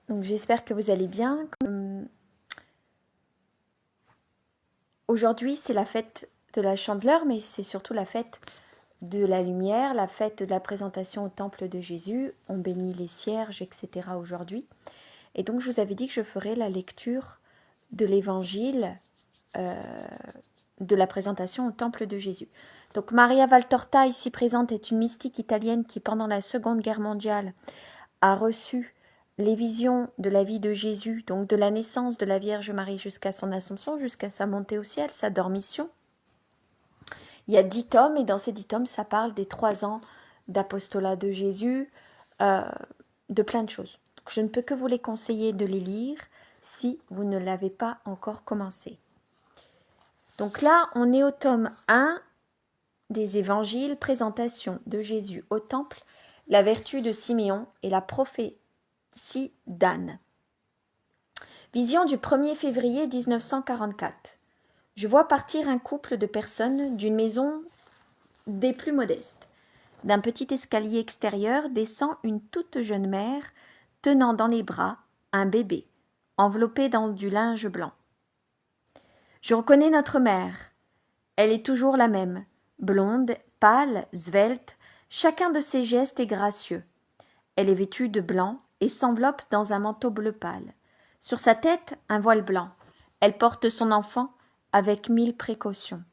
Donc j'espère que vous allez bien. Aujourd'hui, c'est la fête de la Chandeleur, mais c'est surtout la fête de la lumière, la fête de la présentation au temple de Jésus. On bénit les cierges, etc. aujourd'hui. Et donc je vous avais dit que je ferais la lecture de l'évangile de la présentation au temple de Jésus. Donc Maria Valtorta, ici présente, est une mystique italienne qui, pendant la Seconde Guerre mondiale, a reçu les visions de la vie de Jésus, donc de la naissance de la Vierge Marie jusqu'à son assomption, jusqu'à sa montée au ciel, sa dormition. Il y a 10 tomes, et dans ces 10 tomes, ça parle des 3 ans d'apostolat de Jésus, de plein de choses. Donc, je ne peux que vous les conseiller de les lire si vous ne l'avez pas encore commencé. Donc là, on est au tome 1 des évangiles, présentation de Jésus au temple, la vertu de Siméon et la prophétie d'Anne. Vision du 1er février 1944. Je vois partir un couple de personnes d'une maison des plus modestes. D'un petit escalier extérieur descend une toute jeune mère tenant dans les bras un bébé, enveloppé dans du linge blanc. Je reconnais notre mère. Elle est toujours la même, blonde, pâle, svelte, chacun de ses gestes est gracieux. Elle est vêtue de blanc et s'enveloppe dans un manteau bleu pâle. Sur sa tête, un voile blanc. Elle porte son enfant avec 1000 précautions.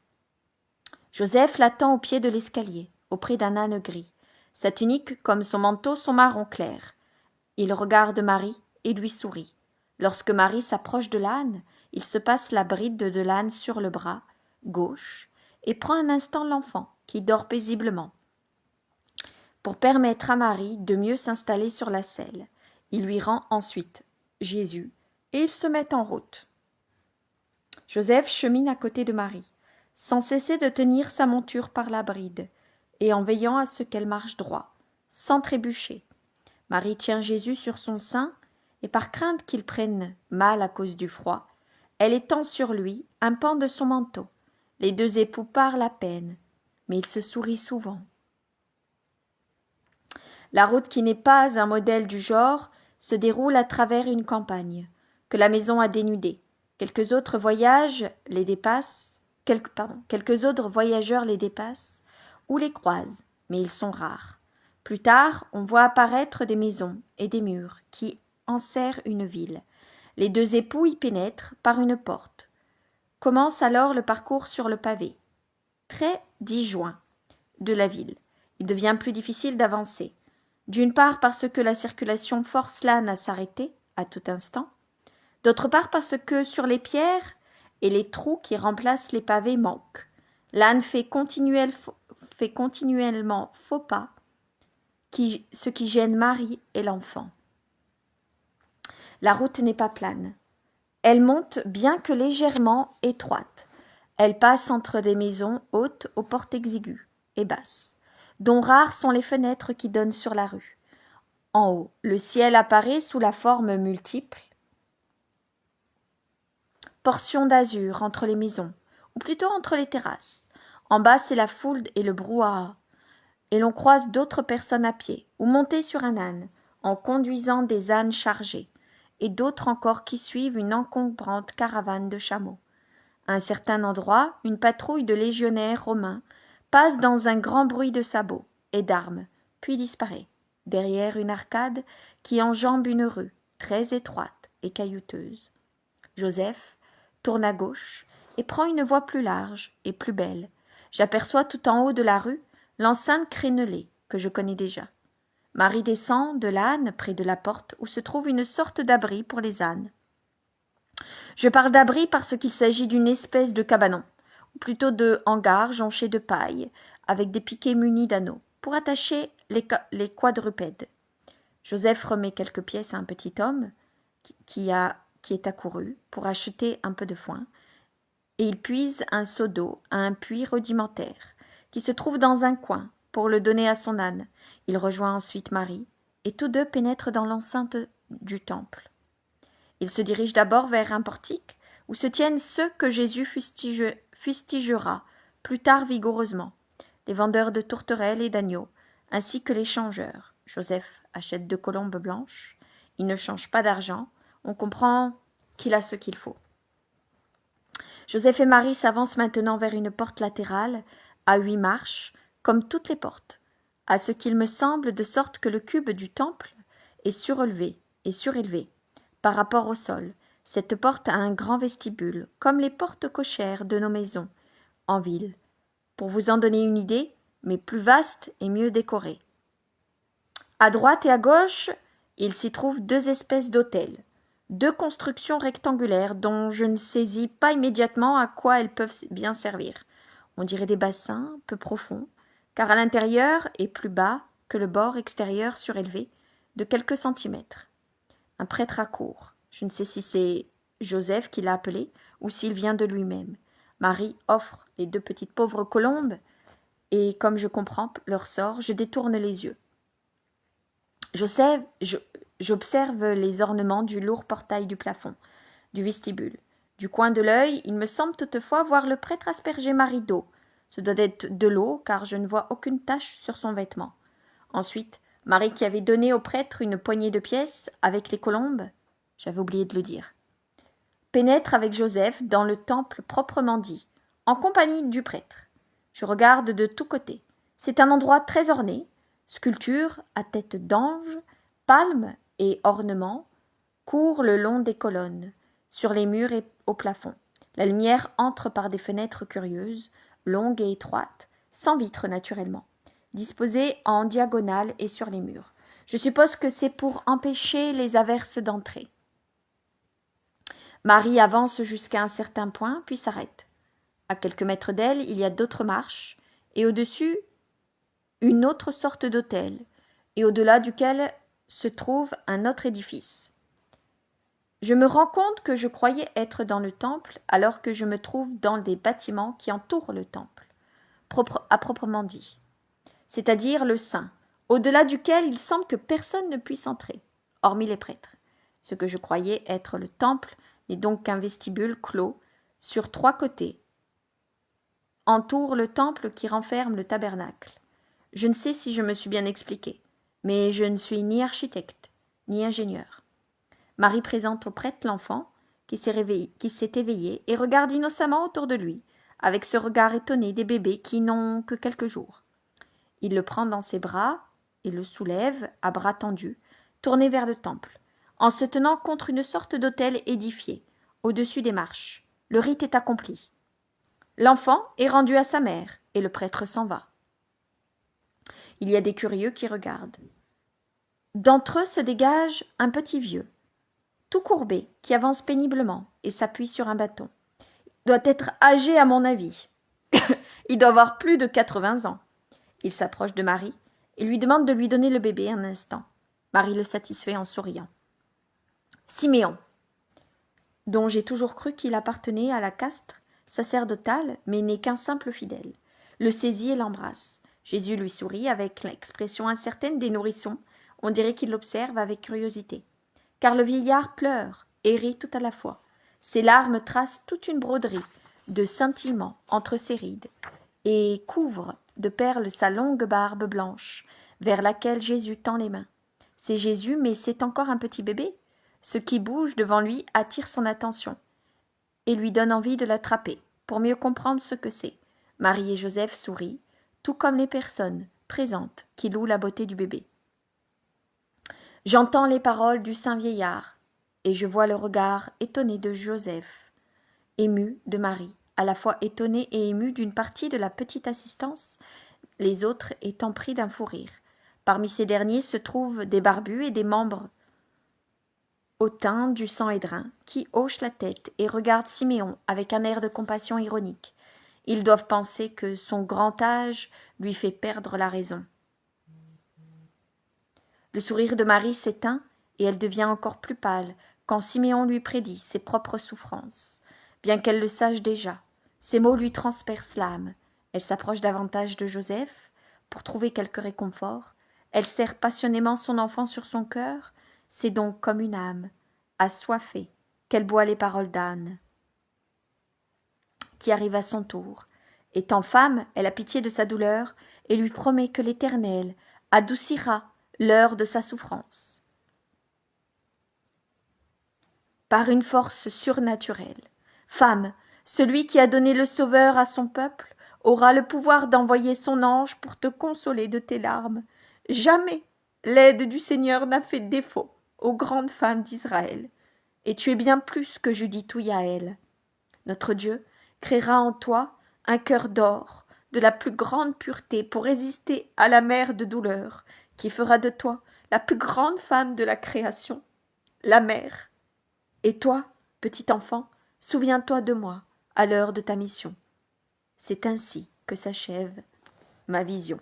Joseph l'attend au pied de l'escalier, auprès d'un âne gris. Sa tunique, comme son manteau, sont marron clair. Il regarde Marie et lui sourit. Lorsque Marie s'approche de l'âne, il se passe la bride de l'âne sur le bras gauche et prend un instant l'enfant, qui dort paisiblement, pour permettre à Marie de mieux s'installer sur la selle. Il lui rend ensuite Jésus, et ils se mettent en route. Joseph chemine à côté de Marie, sans cesser de tenir sa monture par la bride, et en veillant à ce qu'elle marche droit, sans trébucher. Marie tient Jésus sur son sein, et par crainte qu'il prenne mal à cause du froid, elle étend sur lui un pan de son manteau. Les deux époux parlent à peine, mais ils se sourient souvent. La route, qui n'est pas un modèle du genre, se déroule à travers une campagne, que la maison a dénudée. Quelques autres voyageurs les dépassent, ou les croisent, mais ils sont rares. Plus tard, on voit apparaître des maisons et des murs qui enserrent une ville. Les deux époux y pénètrent par une porte. Commence alors le parcours sur le pavé, très disjoint, de la ville. Il devient plus difficile d'avancer. D'une part parce que la circulation force l'âne à s'arrêter à tout instant, d'autre part parce que sur les pierres et les trous qui remplacent les pavés manquent. L'âne fait continuellement faux pas, ce qui gêne Marie et l'enfant. La route n'est pas plane. Elle monte bien que légèrement étroite. Elle passe entre des maisons hautes aux portes exiguës et basses, dont rares sont les fenêtres qui donnent sur la rue. En haut, le ciel apparaît sous la forme multiple, portions d'azur entre les maisons, ou plutôt entre les terrasses. En bas, c'est la foule et le brouhaha, et l'on croise d'autres personnes à pied, ou montées sur un âne, en conduisant des ânes chargés, et d'autres encore qui suivent une encombrante caravane de chameaux. À un certain endroit, une patrouille de légionnaires romains passe dans un grand bruit de sabots et d'armes, puis disparaît, derrière une arcade qui enjambe une rue, très étroite et caillouteuse. Joseph tourne à gauche et prend une voie plus large et plus belle. J'aperçois tout en haut de la rue l'enceinte crénelée que je connais déjà. Marie descend de l'âne près de la porte où se trouve une sorte d'abri pour les ânes. Je parle d'abri parce qu'il s'agit d'une espèce de cabanon, ou plutôt de hangar jonché de paille, avec des piquets munis d'anneaux, pour attacher les quadrupèdes. Joseph remet quelques pièces à un petit homme qui est accouru pour acheter un peu de foin, et il puise un seau d'eau à un puits rudimentaire, qui se trouve dans un coin, pour le donner à son âne. Il rejoint ensuite Marie, et tous deux pénètrent dans l'enceinte du temple. Il se dirige d'abord vers un portique où se tiennent ceux que Jésus fustigera plus tard vigoureusement, les vendeurs de tourterelles et d'agneaux, ainsi que les changeurs. Joseph achète 2 colombes blanches. il ne change pas d'argent, on comprend qu'il a ce qu'il faut. Joseph et Marie s'avancent maintenant vers une porte latérale, à 8 marches, comme toutes les portes, à ce qu'il me semble, de sorte que le cube du temple est surélevé par rapport au sol. Cette porte a un grand vestibule, comme les portes cochères de nos maisons, en ville. Pour vous en donner une idée, mais plus vaste et mieux décorée. À droite et à gauche, il s'y trouve 2 espèces d'autels, 2 constructions rectangulaires dont je ne saisis pas immédiatement à quoi elles peuvent bien servir. On dirait des bassins peu profonds, car à l'intérieur est plus bas que le bord extérieur surélevé de quelques centimètres. Un prêtre accourt. Je ne sais si c'est Joseph qui l'a appelé ou s'il vient de lui-même. Marie offre les 2 petites pauvres colombes, et comme je comprends leur sort, je détourne les yeux. J'observe les ornements du lourd portail du plafond, du vestibule. Du coin de l'œil, il me semble toutefois voir le prêtre asperger Marie d'eau. Ce doit être de l'eau, car je ne vois aucune tache sur son vêtement. Ensuite, Marie, qui avait donné au prêtre une poignée de pièces avec les colombes, j'avais oublié de le dire, pénètre avec Joseph dans le temple proprement dit, en compagnie du prêtre. Je regarde de tous côtés. C'est un endroit très orné, sculptures à tête d'ange, palmes et ornements courent le long des colonnes, sur les murs et au plafond. La lumière entre par des fenêtres curieuses, longues et étroites, sans vitres naturellement, disposées en diagonale et sur les murs. Je suppose que c'est pour empêcher les averses d'entrer. Marie avance jusqu'à un certain point, puis s'arrête. À quelques mètres d'elle, il y a d'autres marches, et au-dessus, une autre sorte d'autel, et au-delà duquel se trouve un autre édifice. Je me rends compte que je croyais être dans le temple, alors que je me trouve dans des bâtiments qui entourent le temple, à proprement dit, c'est-à-dire le saint, au-delà duquel il semble que personne ne puisse entrer, hormis les prêtres. Ce que je croyais être le temple n'est donc qu'un vestibule clos sur 3 côtés, entoure le temple qui renferme le tabernacle. Je ne sais si je me suis bien expliqué, mais je ne suis ni architecte, ni ingénieur. Marie présente au prêtre l'enfant qui s'est éveillé et regarde innocemment autour de lui, avec ce regard étonné des bébés qui n'ont que quelques jours. Il le prend dans ses bras et le soulève, à bras tendus, tourné vers le temple, en se tenant contre une sorte d'autel édifié, au-dessus des marches. Le rite est accompli. L'enfant est rendu à sa mère, et le prêtre s'en va. Il y a des curieux qui regardent. D'entre eux se dégage un petit vieux, tout courbé, qui avance péniblement et s'appuie sur un bâton. Il doit être âgé à mon avis. Il doit avoir plus de 80 ans. Il s'approche de Marie et lui demande de lui donner le bébé un instant. Marie le satisfait en souriant. Siméon, dont j'ai toujours cru qu'il appartenait à la caste sacerdotale, mais n'est qu'un simple fidèle, le saisit et l'embrasse. Jésus lui sourit avec l'expression incertaine des nourrissons. On dirait qu'il l'observe avec curiosité. Car le vieillard pleure et rit tout à la fois. Ses larmes tracent toute une broderie de scintillements entre ses rides et couvrent de perles sa longue barbe blanche, vers laquelle Jésus tend les mains. C'est Jésus, mais c'est encore un petit bébé. Ce qui bouge devant lui attire son attention et lui donne envie de l'attraper, pour mieux comprendre ce que c'est. Marie et Joseph sourient, tout comme les personnes présentes qui louent la beauté du bébé. J'entends les paroles du saint vieillard, et je vois le regard étonné de Joseph, ému de Marie, à la fois étonné et ému d'une partie de la petite assistance, les autres étant pris d'un fou rire. Parmi ces derniers se trouvent des barbus et des membres au teint du sang édrin, qui hochent la tête et regardent Siméon avec un air de compassion ironique. Ils doivent penser que son grand âge lui fait perdre la raison. Le sourire de Marie s'éteint et elle devient encore plus pâle quand Siméon lui prédit ses propres souffrances. Bien qu'elle le sache déjà, ces mots lui transpercent l'âme. Elle s'approche davantage de Joseph pour trouver quelque réconfort. Elle serre passionnément son enfant sur son cœur. C'est donc comme une âme, assoiffée, qu'elle boit les paroles d'Anne, qui arrive à son tour. Étant femme, elle a pitié de sa douleur et lui promet que l'Éternel adoucira l'heure de sa souffrance. par une force surnaturelle. Femme, celui qui a donné le Sauveur à son peuple aura le pouvoir d'envoyer son ange pour te consoler de tes larmes. Jamais l'aide du Seigneur n'a fait défaut aux grandes femmes d'Israël. Et tu es bien plus que Judith ou Yaël. Notre Dieu créera en toi un cœur d'or, de la plus grande pureté, pour résister à la mer de douleur, qui fera de toi la plus grande femme de la création, la mère. Et toi, petit enfant, souviens-toi de moi à l'heure de ta mission. C'est ainsi que s'achève ma vision.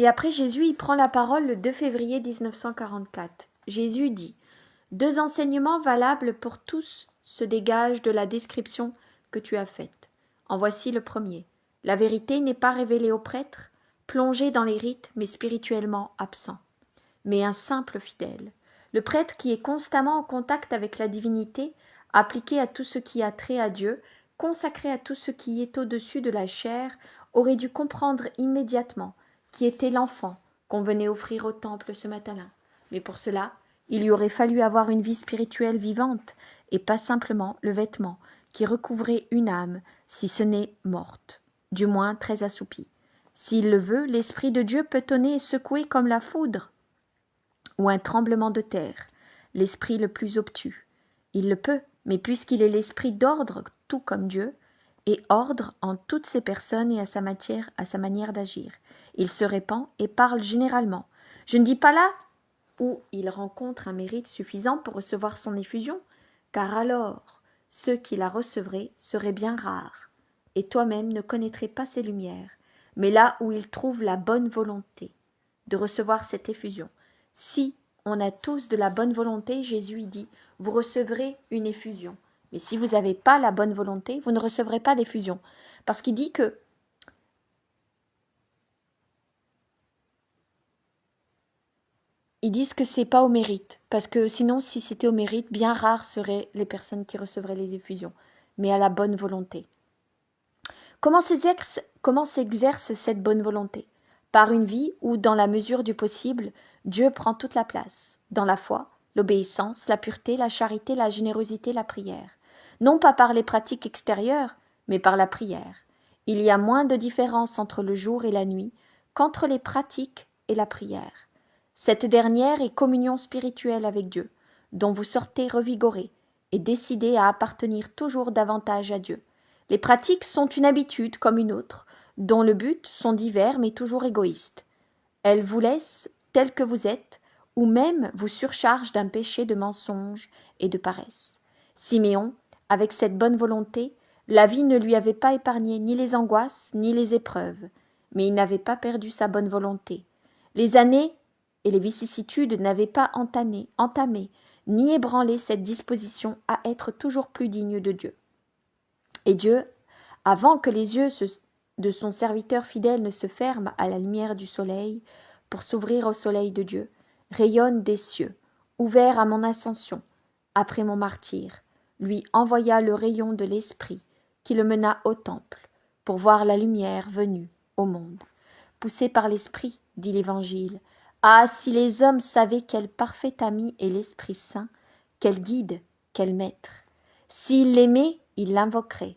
Et après Jésus, il prend la parole le 2 février 1944. Jésus dit « 2 enseignements valables pour tous se dégagent de la description que tu as faite. En voici le premier. La vérité n'est pas révélée aux prêtres, plongés dans les rites mais spirituellement absents, mais un simple fidèle. Le prêtre qui est constamment en contact avec la divinité, appliqué à tout ce qui a trait à Dieu, consacré à tout ce qui est au-dessus de la chair, aurait dû comprendre immédiatement qui était l'enfant qu'on venait offrir au temple ce matin-là. Mais pour cela, il lui aurait fallu avoir une vie spirituelle vivante, et pas simplement le vêtement qui recouvrait une âme, si ce n'est morte, du moins très assoupie. S'il le veut, l'Esprit de Dieu peut tonner et secouer comme la foudre, ou un tremblement de terre, l'esprit le plus obtus. Il le peut, mais puisqu'il est l'esprit d'ordre, tout comme Dieu, et ordre en toutes ses personnes et à sa manière d'agir. Il se répand et parle généralement. Je ne dis pas là où il rencontre un mérite suffisant pour recevoir son effusion, car alors ceux qui la recevraient seraient bien rares, et toi-même ne connaîtrais pas ses lumières, mais là où il trouve la bonne volonté de recevoir cette effusion. Si on a tous de la bonne volonté, Jésus dit, vous recevrez une effusion. Mais si vous n'avez pas la bonne volonté, vous ne recevrez pas d'effusion. Parce qu'il dit que ils disent que c'est pas au mérite. Parce que sinon, si c'était au mérite, bien rares seraient les personnes qui recevraient les effusions. Mais à la bonne volonté. Comment s'exerce cette bonne volonté? Par une vie où, dans la mesure du possible, Dieu prend toute la place. Dans la foi, l'obéissance, la pureté, la charité, la générosité, la prière. Non pas par les pratiques extérieures, mais par la prière. Il y a moins de différence entre le jour et la nuit qu'entre les pratiques et la prière. Cette dernière est communion spirituelle avec Dieu, dont vous sortez revigorés et décidés à appartenir toujours davantage à Dieu. Les pratiques sont une habitude comme une autre, dont le but sont divers mais toujours égoïstes. Elles vous laissent tels que vous êtes, ou même vous surchargent d'un péché de mensonge et de paresse. Siméon, avec cette bonne volonté, la vie ne lui avait pas épargné ni les angoisses ni les épreuves, mais il n'avait pas perdu sa bonne volonté. Les années et les vicissitudes n'avaient pas entamé ni ébranlé cette disposition à être toujours plus digne de Dieu. Et Dieu, avant que les yeux de son serviteur fidèle ne se ferment à la lumière du soleil, pour s'ouvrir au soleil de Dieu, rayonne des cieux, ouvert à mon ascension, après mon martyre, lui envoya le rayon de l'Esprit, qui le mena au temple, pour voir la lumière venue au monde. Poussé par l'Esprit, dit l'Évangile, ah, si les hommes savaient quel parfait ami est l'Esprit Saint, quel guide, quel maître. S'ils l'aimaient, ils l'invoqueraient.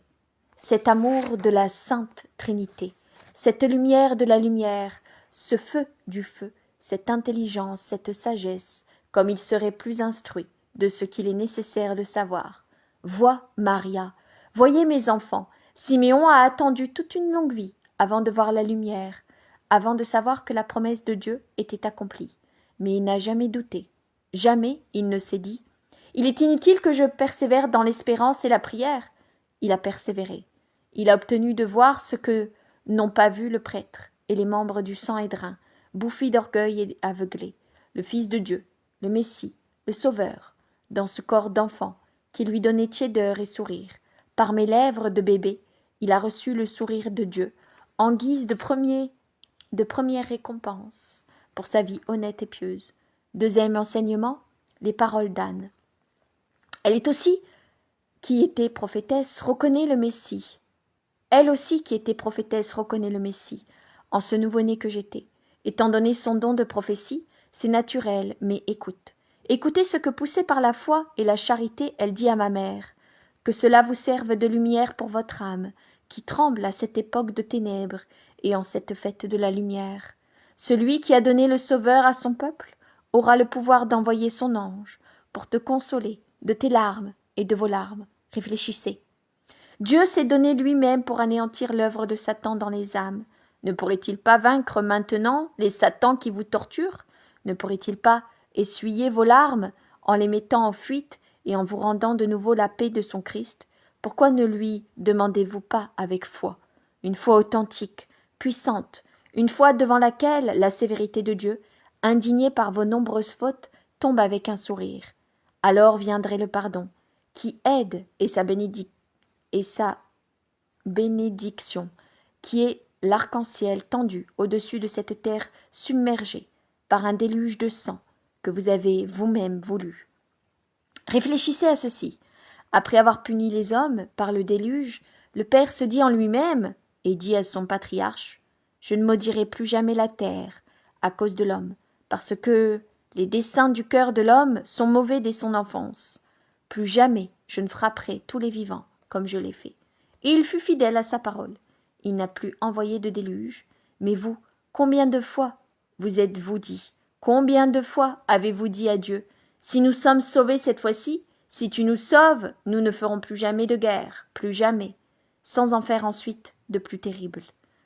Cet amour de la Sainte Trinité, cette lumière de la lumière, ce feu du feu, cette intelligence, cette sagesse, comme il serait plus instruit de ce qu'il est nécessaire de savoir. Vois, Maria, voyez mes enfants, Siméon a attendu toute une longue vie avant de voir la lumière, avant de savoir que la promesse de Dieu était accomplie. Mais il n'a jamais douté, jamais il ne s'est dit « Il est inutile que je persévère dans l'espérance et la prière ». Il a persévéré. Il a obtenu de voir ce que n'ont pas vu le prêtre et les membres du Sanhédrin, bouffis d'orgueil et aveuglés, le Fils de Dieu, le Messie, le Sauveur, dans ce corps d'enfant qui lui donnait tiédeur et sourire. Par mes lèvres de bébé, il a reçu le sourire de Dieu, en guise de première récompense. pour sa vie honnête et pieuse. Deuxième enseignement, les paroles d'Anne. Elle est aussi, qui était prophétesse, reconnaît le Messie. Elle aussi, qui était prophétesse, reconnaît le Messie, en ce nouveau-né que j'étais. Étant donné son don de prophétie, c'est naturel, mais écoute. Écoutez ce que poussée par la foi et la charité, elle dit à ma mère. Que cela vous serve de lumière pour votre âme, qui tremble à cette époque de ténèbres et en cette fête de la lumière. Celui qui a donné le Sauveur à son peuple aura le pouvoir d'envoyer son ange pour te consoler de tes larmes et de vos larmes. Réfléchissez. Dieu s'est donné lui-même pour anéantir l'œuvre de Satan dans les âmes. Ne pourrait-il pas vaincre maintenant les Satans qui vous torturent? Ne pourrait-il pas essuyer vos larmes en les mettant en fuite et en vous rendant de nouveau la paix de son Christ? Pourquoi ne lui demandez-vous pas avec foi, une foi authentique, puissante, une foi devant laquelle la sévérité de Dieu, indignée par vos nombreuses fautes, tombe avec un sourire? Alors viendrait le pardon, qui aide et sa bénédiction, qui est l'arc-en-ciel tendu au-dessus de cette terre submergée par un déluge de sang que vous avez vous-même voulu. Réfléchissez à ceci. Après avoir puni les hommes par le déluge, le Père se dit en lui-même et dit à son patriarche « Je ne maudirai plus jamais la terre à cause de l'homme, parce que les desseins du cœur de l'homme sont mauvais dès son enfance. Plus jamais je ne frapperai tous les vivants comme je l'ai fait. » Et il fut fidèle à sa parole. Il n'a plus envoyé de déluge. Mais vous, combien de fois vous êtes-vous dit? Combien de fois avez-vous dit à Dieu? Si nous sommes sauvés cette fois-ci, si tu nous sauves, nous ne ferons plus jamais de guerre, plus jamais, sans en faire ensuite de plus terrible.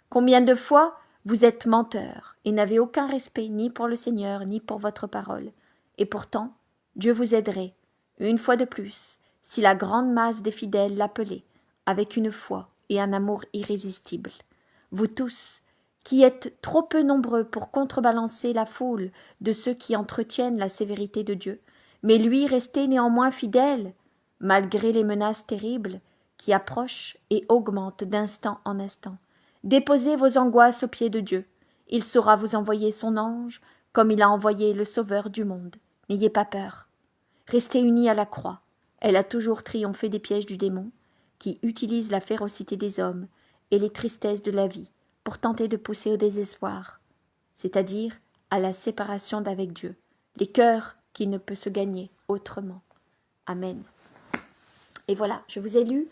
Combien de fois vous êtes menteurs et n'avez aucun respect ni pour le Seigneur ni pour votre parole. Et pourtant, Dieu vous aiderait, une fois de plus, si la grande masse des fidèles l'appelait, avec une foi et un amour irrésistible. Vous tous, qui êtes trop peu nombreux pour contrebalancer la foule de ceux qui entretiennent la sévérité de Dieu, mais lui restez néanmoins fidèle, malgré les menaces terribles qui approchent et augmentent d'instant en instant. Déposez vos angoisses aux pieds de Dieu. Il saura vous envoyer son ange, comme il a envoyé le Sauveur du monde. N'ayez pas peur. Restez unis à la croix. Elle a toujours triomphé des pièges du démon, qui utilise la férocité des hommes et les tristesses de la vie pour tenter de pousser au désespoir, c'est-à-dire à la séparation d'avec Dieu, les cœurs qui ne peuvent se gagner autrement. Amen. Et voilà, je vous ai lu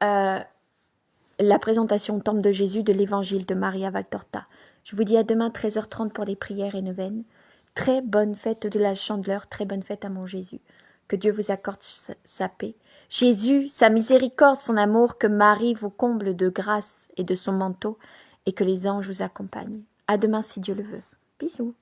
la présentation au temple de Jésus de l'évangile de Maria Valtorta. Je vous dis à demain 13h30 pour les prières et neuvaines. Très bonne fête de la Chandeleur, très bonne fête à mon Jésus. Que Dieu vous accorde sa paix. Jésus, sa miséricorde, son amour, que Marie vous comble de grâce et de son manteau, et que les anges vous accompagnent. À demain si Dieu le veut. Bisous.